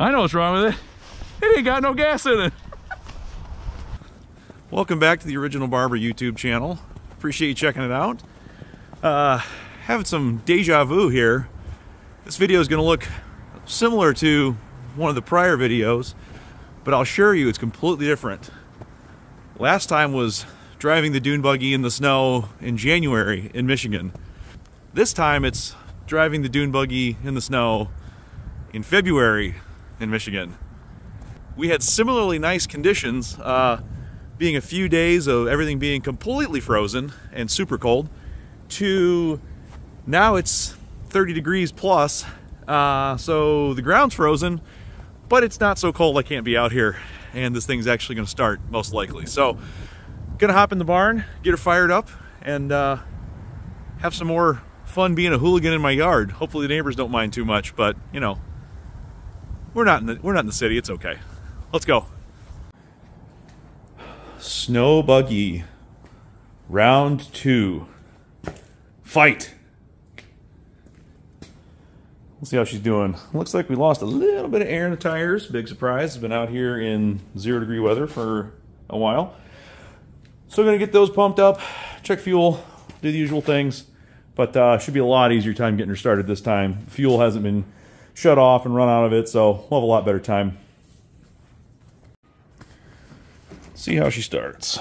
I know what's wrong with it. It ain't got no gas in it. Welcome back to the Original Barber YouTube channel. Appreciate you checking it out. Having some deja vu here. This video is going to look similar to one of the prior videos, but I'll assure you it's completely different. Last time was driving the dune buggy in the snow in January in Michigan. This time it's driving the dune buggy in the snow in February in Michigan. We had similarly nice conditions, being a few days of everything being completely frozen and super cold, to now it's 30 degrees plus, so the ground's frozen, but it's not so cold I can't be out here, and this thing's actually going to start most likely. So gonna hop in the barn, get her fired up, and have some more fun being a hooligan in my yard. Hopefully the neighbors don't mind too much, but you know, we're not in the city. It's okay. Let's go. Snow buggy, round 2. Fight. Let's see how she's doing. Looks like we lost a little bit of air in the tires. Big surprise. It's been out here in 0-degree weather for a while. So gonna get those pumped up, check fuel, do the usual things, but should be a lot easier time getting her started this time. Fuel hasn't been shut off and run out of it, so we'll have a lot better time. See how she starts.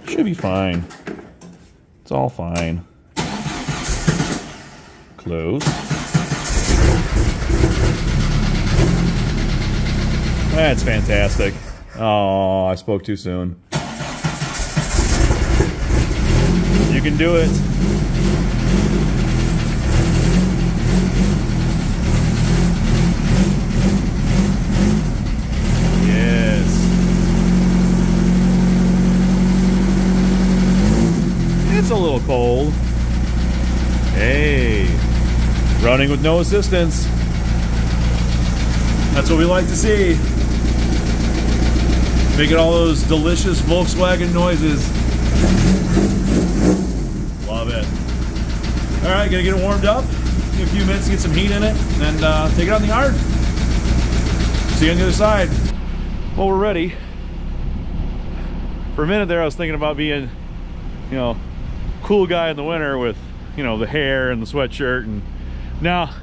Should be fine. It's all fine. Close. That's fantastic. Oh, I spoke too soon. You can do it. Yes. It's a little cold. Hey, running with no assistance. That's what we like to see. Making all those delicious Volkswagen noises. Love it. All right, gonna get it warmed up. Give it a few minutes to get some heat in it, and then take it out in the yard. See you on the other side. Well, we're ready. For a minute there, I was thinking about being, you know, cool guy in the winter with, you know, the hair and the sweatshirt, and now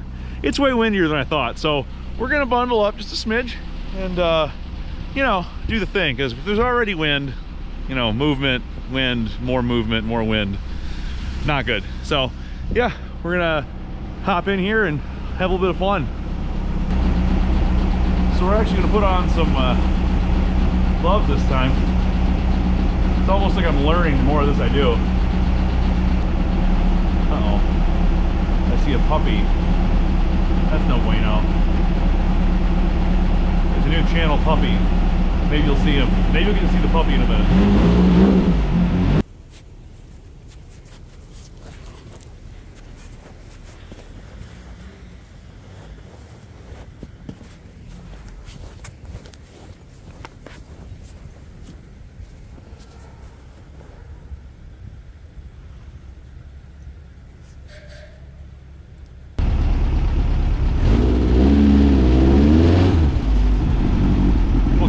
it's way windier than I thought. So we're gonna bundle up just a smidge and you know, do the thing, because if there's already wind, you know, movement, wind, more wind, not good. So yeah, we're gonna hop in here and have a little bit of fun. So we're actually gonna put on some gloves this time. It's almost like I'm learning the more of this I do. Uh-oh, I see a puppy. That's no bueno. There's a new channel puppy. Maybe you'll see him. Maybe you'll get to see the puppy in a minute.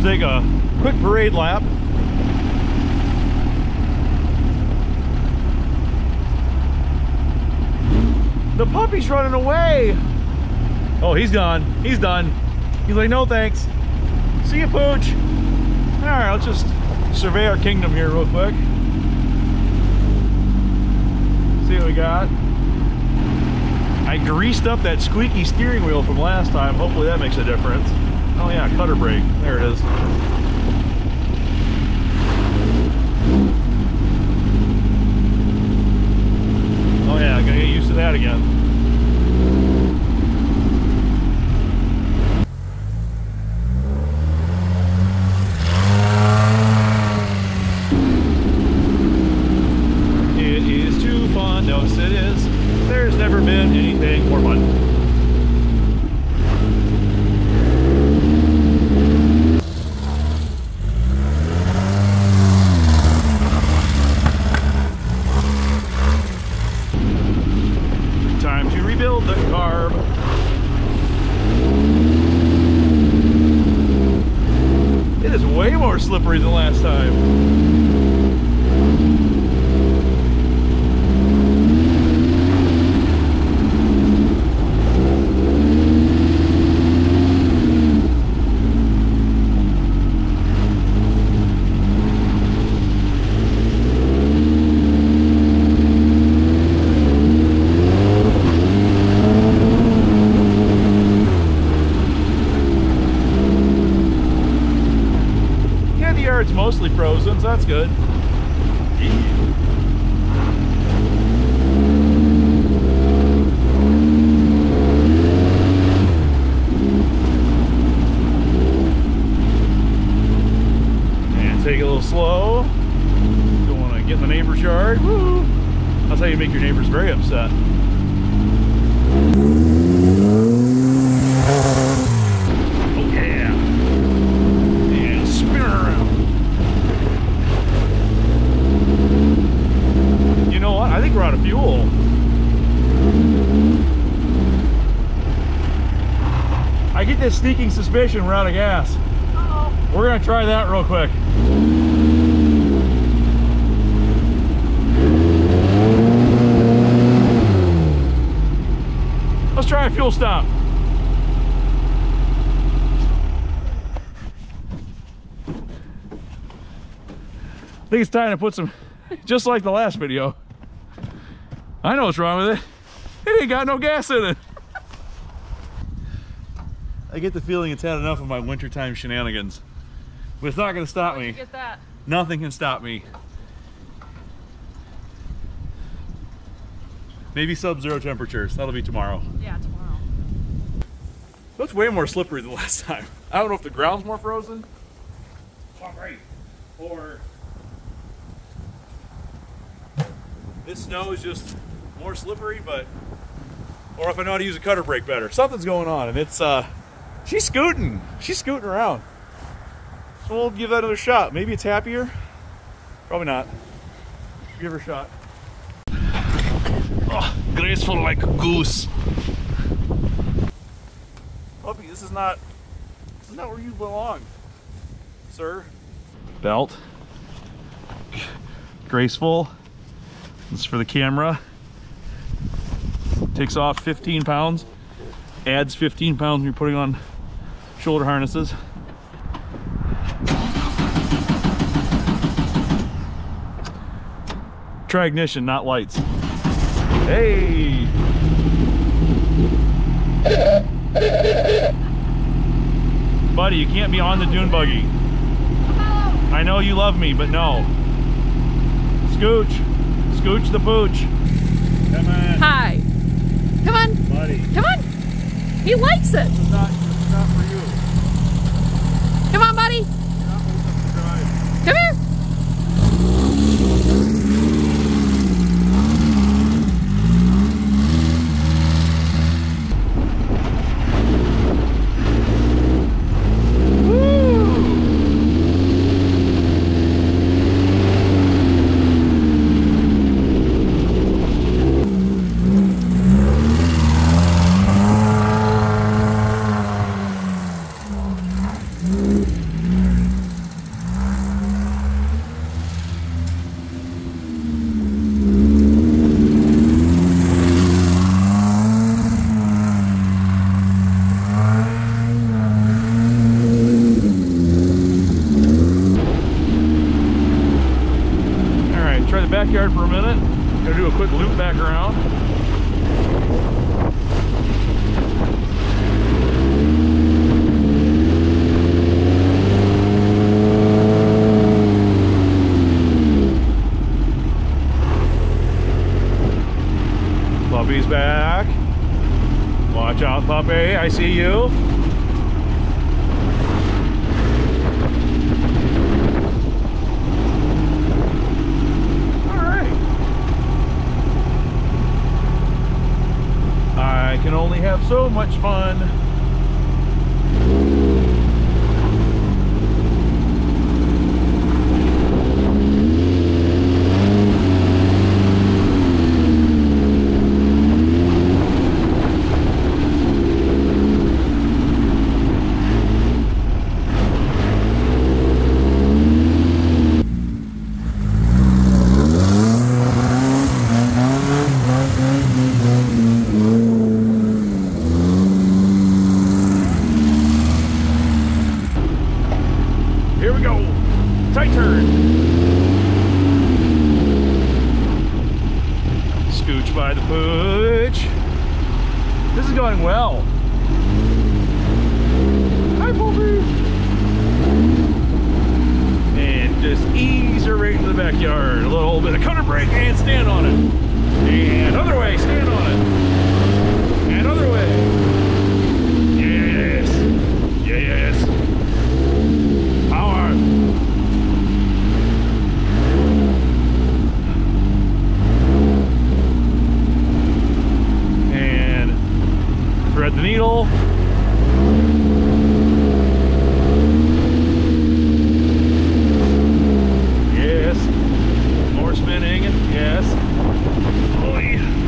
Take a quick parade lap. The puppy's running away. Oh, he's gone. He's done. He's like, no thanks. See you, Pooch. All right, let's just survey our kingdom here real quick. See what we got. I greased up that squeaky steering wheel from last time. Hopefully that makes a difference. Oh yeah, cutter brake. There it is. Oh yeah, gotta get used to that again. It is too fun. No, it is. There's never been anything more fun. more slippery than last time. It's mostly frozen, so that's good. And take it a little slow. Don't want to get in the neighbor's yard. Woo! That's how you make your neighbors very upset. Oh yeah! Yeah, spin around. You know what? I think we're out of fuel. I get this sneaking suspicion we're out of gas. Uh-oh. We're gonna try that real quick. Let's try a fuel stop. I think it's time to put some, just like the last video. I know what's wrong with it. It ain't got no gas in it. I get the feeling it's had enough of my wintertime shenanigans. But it's not gonna stop me. Get that? Nothing can stop me. Maybe sub-zero temperatures. That'll be tomorrow. Yeah, tomorrow. So it's way more slippery than last time. I don't know if the ground's more frozen. Oh, great. Or this snow is just more slippery, or if I know how to use a cutter brake better. Something's going on, and it's she's scooting around. So we'll give that another shot. Maybe it's happier, probably not. Give her a shot. Oh, graceful like a goose. Puppy, this is not where you belong, sir. Belt, graceful. This is for the camera. Takes off 15 pounds. Adds 15 pounds when you're putting on shoulder harnesses. Try ignition, not lights. Hey! Buddy, you can't be on the dune buggy. I know you love me, but no. Scooch. Scooch the pooch. Come on. Hi. Come on. Buddy. Come on. He likes it. This is not for you. Come on, buddy. You're not old enough to drive. Come here. Backyard for a minute. Gonna do a quick loop back around. Puppy's back. Watch out, puppy. I see you. I can only have so much fun. my turn. Scooch by the pooch. This is going well. Hi, Bobby. And just ease her right into the backyard. A little bit of cutter brake and stand on it. And other way, stand on it. And other way. Yes. Yes. Power. And thread the needle. Yes. More spinning. Yes.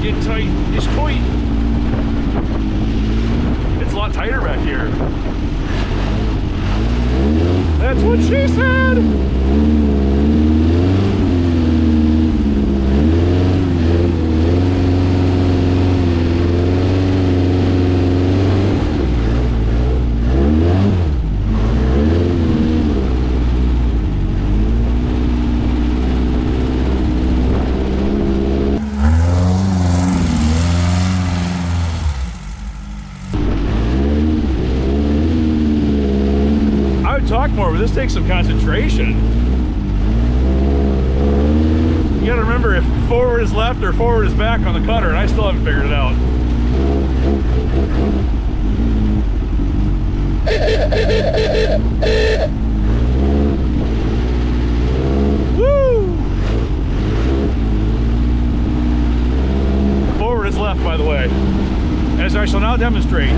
Get tight, it's tight. It's a lot tighter back here. That's what she said. Talk more, but this takes some concentration. You gotta remember if forward is left or forward is back on the cutter, and I still haven't figured it out. Woo! Forward is left, by the way, as I shall now demonstrate.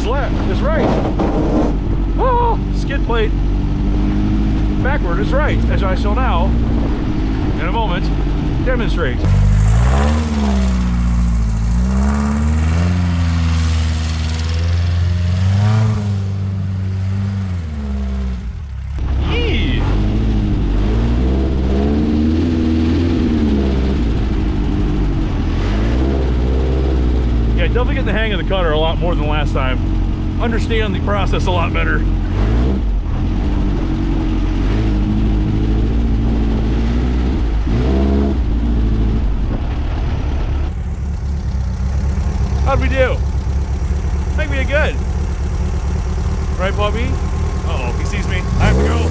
Left is right. Oh, skid plate. Backward is right, as I shall now, in a moment, demonstrate. Yee. Yeah, definitely getting the hang of the cutter a lot more than last time. Understand the process a lot better. How'd we do? I think we did good. Right, Bobby? Uh-oh, he sees me. I have to go.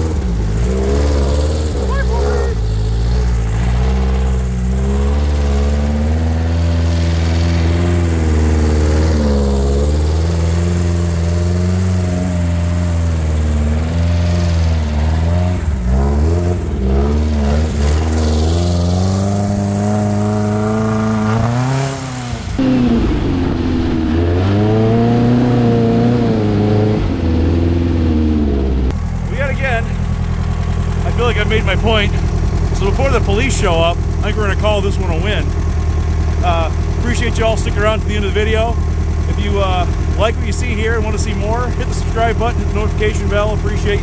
Bye, Bobby. I made my point. So before the police show up, I think we're going to call this one a win. Appreciate you all sticking around to the end of the video. If you like what you see here and want to see more, hit the subscribe button, hit the notification bell. Appreciate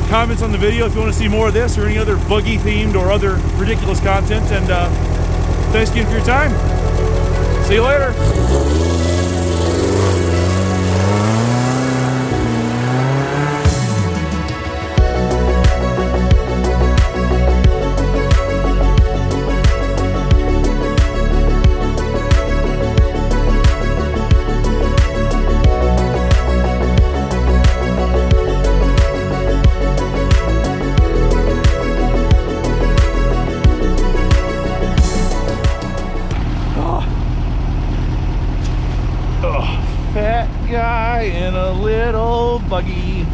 comments on the video if you want to see more of this or any other buggy themed or other ridiculous content. And thanks again for your time. See you later. Fat guy in a little buggy.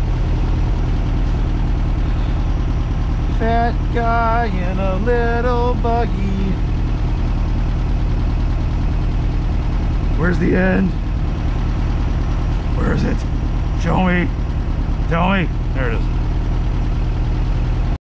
Fat guy in a little buggy. Where's the end? Where is it? Show me. Tell me. There it is.